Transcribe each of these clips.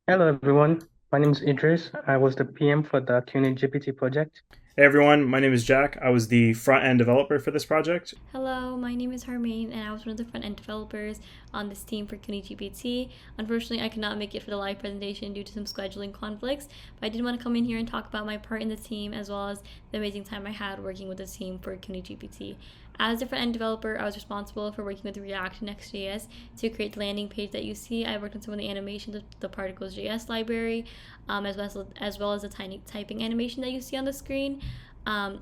Hello everyone, my name is Idris. I was the PM for the CUNYGPT project. Hey everyone, my name is Jack. I was the front end developer for this project. Hello, my name is Harmaine, and I was one of the front end developers on this team for CUNYGPT. Unfortunately, I could not make it for the live presentation due to some scheduling conflicts, but I did want to come in here and talk about my part in the team as well as the amazing time I had working with the team for CUNYGPT. As a front end developer, I was responsible for working with React and Next.js to create the landing page that you see. I worked on some of the animations of the Particles.js library, as well as the tiny typing animation that you see on the screen.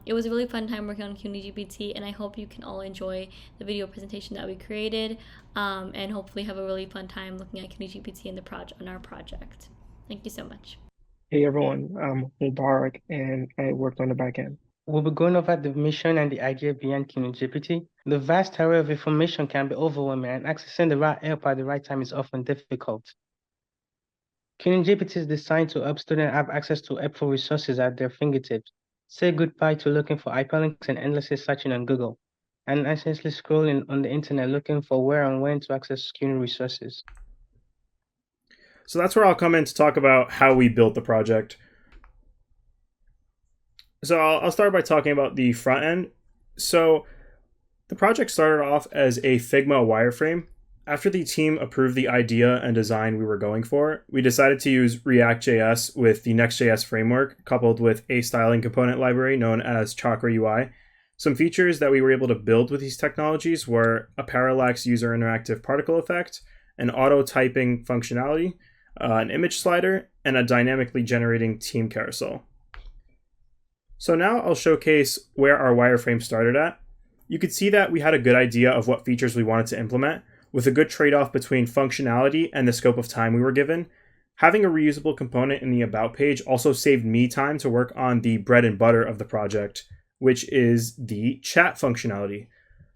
It was a really fun time working on CUNYGPT, and I hope you can all enjoy the video presentation that we created, and hopefully have a really fun time looking at CUNYGPT in on our project. Thank you so much. Hey everyone, I'm Mubarak and I worked on the back end. We'll be going over the mission and the idea behind CUNYGPT. The vast array of information can be overwhelming, and accessing the right help at the right time is often difficult. CUNYGPT is designed to help students have access to helpful resources at their fingertips. Say goodbye to looking for hyperlinks and endlessly searching on Google, and essentially scrolling on the internet looking for where and when to access CUNY resources. So that's where I'll come in to talk about how we built the project. So I'll start by talking about the front end. So the project started off as a Figma wireframe. After the team approved the idea and design we were going for, we decided to use React.js with the Next.js framework, coupled with a styling component library known as Chakra UI. Some features that we were able to build with these technologies were a parallax user interactive particle effect, an auto typing functionality, an image slider, and a dynamically generating team carousel. So now I'll showcase where our wireframe started at. You could see that we had a good idea of what features we wanted to implement, with a good trade-off between functionality and the scope of time we were given. Having a reusable component in the About page also saved me time to work on the bread and butter of the project, which is the chat functionality.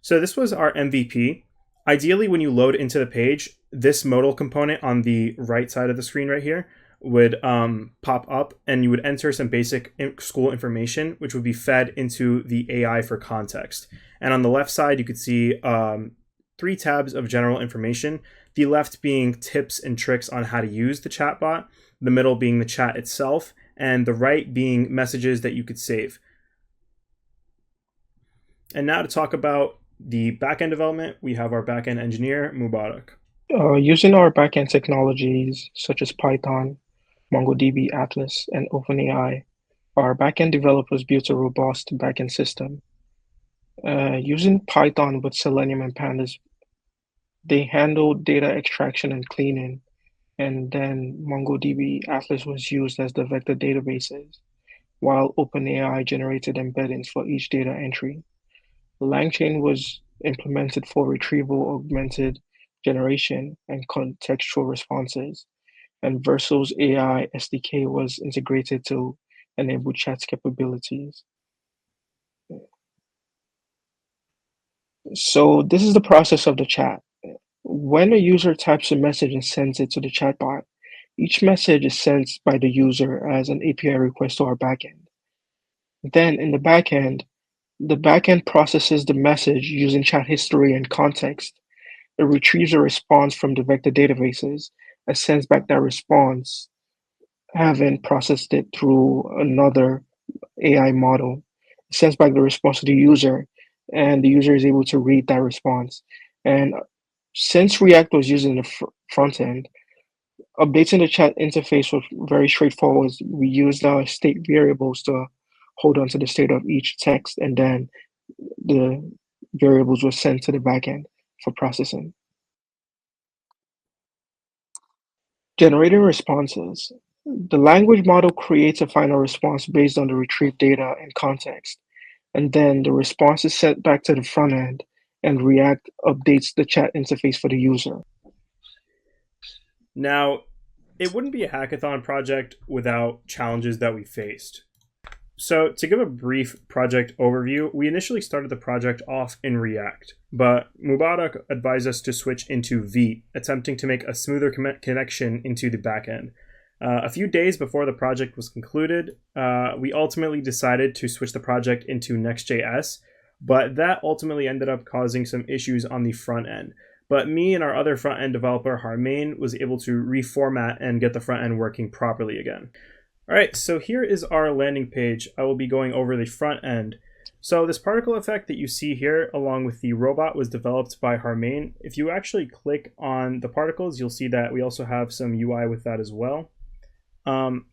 So this was our MVP. Ideally, when you load into the page, this modal component on the right side of the screen right here would pop up, and you would enter some basic school information, which would be fed into the AI for context. And on the left side, you could see three tabs of general information, the left being tips and tricks on how to use the chatbot, the middle being the chat itself, and the right being messages that you could save. And now to talk about the backend development, we have our backend engineer, Mubarak. Using our backend technologies such as Python, MongoDB, Atlas, and OpenAI, our backend developers built a robust backend system. Using Python with Selenium and Pandas, they handled data extraction and cleaning, and then MongoDB Atlas was used as the vector databases, while OpenAI generated embeddings for each data entry. LangChain was implemented for retrieval augmented generation and contextual responses, and Vercel's AI SDK was integrated to enable chat capabilities. So this is the process of the chat. When a user types a message and sends it to the chatbot, each message is sent by the user as an API request to our backend. Then in the backend processes the message using chat history and context. It retrieves a response from the vector databases and sends back that response, having processed it through another AI model. It sends back the response to the user, and the user is able to read that response. And since React was using the front end, updating the chat interface was very straightforward. We used our state variables to hold on to the state of each text, and then the variables were sent to the backend for processing. Generating responses. The language model creates a final response based on the retrieved data and context, and then the response is sent back to the front end, and React updates the chat interface for the user. Now, it wouldn't be a hackathon project without challenges that we faced. So, to give a brief project overview, we initially started the project off in React, but Mubarak advised us to switch into Vite, attempting to make a smoother connection into the backend. A few days before the project was concluded, we ultimately decided to switch the project into Next.js, but that ultimately ended up causing some issues on the front end. but me and our other front-end developer, Harmain, was able to reformat and get the front end working properly again. All right, so here is our landing page. I will be going over the front end. So this particle effect that you see here, along with the robot, was developed by Harmain. If you actually click on the particles, you'll see that we also have some UI with that as well.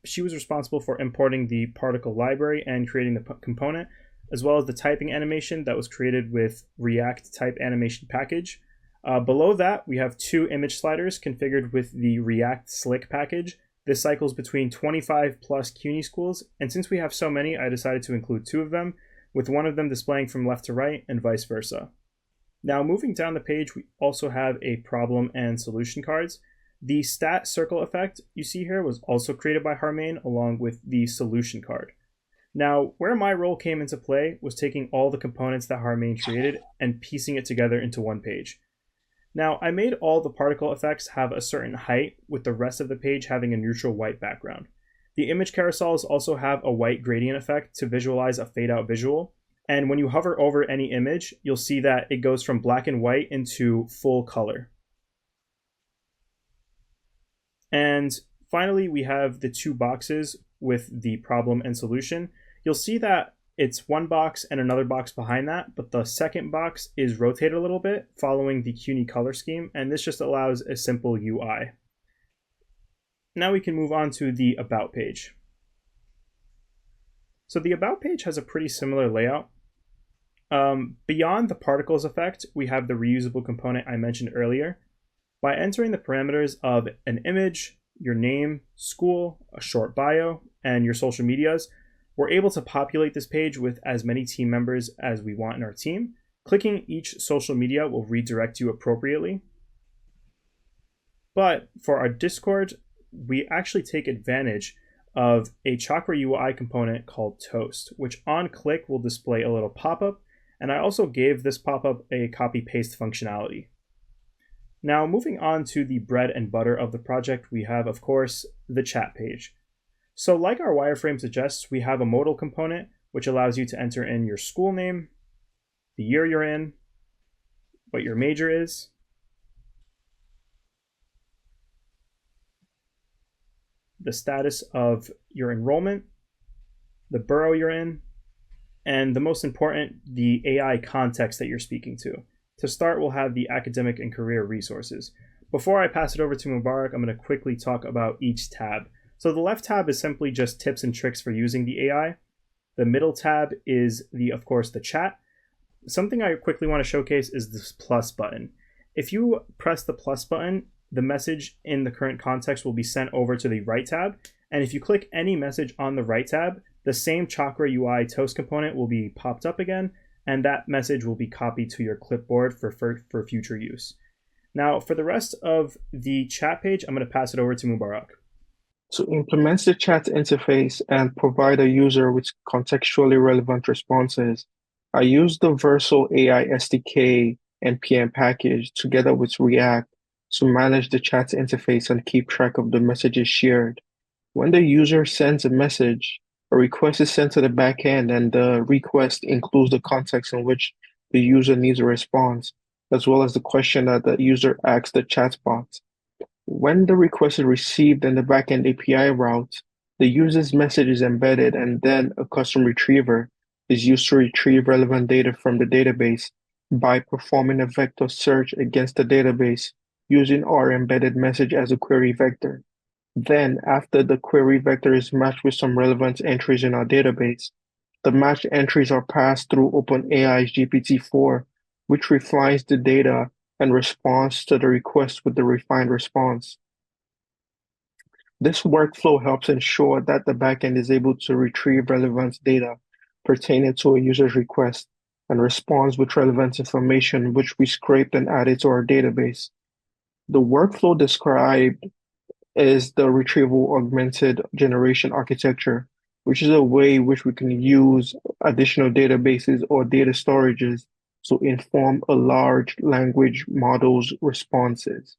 She was responsible for importing the particle library and creating the component, as well as the typing animation that was created with React type animation package. Below that, we have 2 image sliders configured with the React Slick package. This cycles between 25 plus Cuny schools, and since we have so many, I decided to include 2 of them, with one of them displaying from left to right and vice versa. Now, moving down the page, we also have a problem and solution cards. The stat circle effect you see here was also created by Harmain along with the solution card. Now, where my role came into play was taking all the components that Harmain created and piecing it together into one page. Now, I made all the particle effects have a certain height, with the rest of the page having a neutral white background. The image carousels also have a white gradient effect to visualize a fade-out visual, and when you hover over any image, you'll see that it goes from black and white into full color. And finally, we have the 2 boxes with the problem and solution. You'll see that it's one box and another box behind that, but the second box is rotated a little bit following the Cuny color scheme, and this just allows a simple UI. Now we can move on to the About page. So the About page has a pretty similar layout. Beyond the particles effect, we have the reusable component I mentioned earlier. By entering the parameters of an image, your name, school, a short bio, and your social medias, we're able to populate this page with as many team members as we want in our team. Clicking each social media will redirect you appropriately. But for our Discord, we actually take advantage of a Chakra UI component called Toast, which on click will display a little pop-up, and I also gave this pop-up a copy-paste functionality. Now, moving on to the bread and butter of the project, we have, of course, the chat page. So like our wireframe suggests, we have a modal component, which allows you to enter in your school name, the year you're in, what your major is, the status of your enrollment, the borough you're in, and the most important, the AI context that you're speaking to. To start, we'll have the academic and career resources. Before I pass it over to Mubarak, I'm going to quickly talk about each tab. So the left tab is simply just tips and tricks for using the AI. The middle tab is, of course, the chat. Something I quickly want to showcase is this plus button. If you press the plus button, the message in the current context will be sent over to the right tab. And if you click any message on the right tab, the same Chakra UI Toast component will be popped up again, and that message will be copied to your clipboard for future use. Now, for the rest of the chat page, I'm going to pass it over to Mubarak. To implement the chat interface and provide a user with contextually relevant responses, I use the Vercel AI SDK NPM package together with React to manage the chat interface and keep track of the messages shared. When the user sends a message, a request is sent to the backend, and the request includes the context in which the user needs a response, as well as the question that the user asks the chatbot. When the request is received in the backend API route, the user's message is embedded, and then a custom retriever is used to retrieve relevant data from the database by performing a vector search against the database using our embedded message as a query vector. Then, after the query vector is matched with some relevant entries in our database, the matched entries are passed through OpenAI's GPT-4, which refines the data and responds to the request with the refined response. This workflow helps ensure that the backend is able to retrieve relevant data pertaining to a user's request and responds with relevant information which we scraped and added to our database. The workflow described is the retrieval augmented generation architecture, which is a way in which we can use additional databases or data storages to inform a large language model's responses.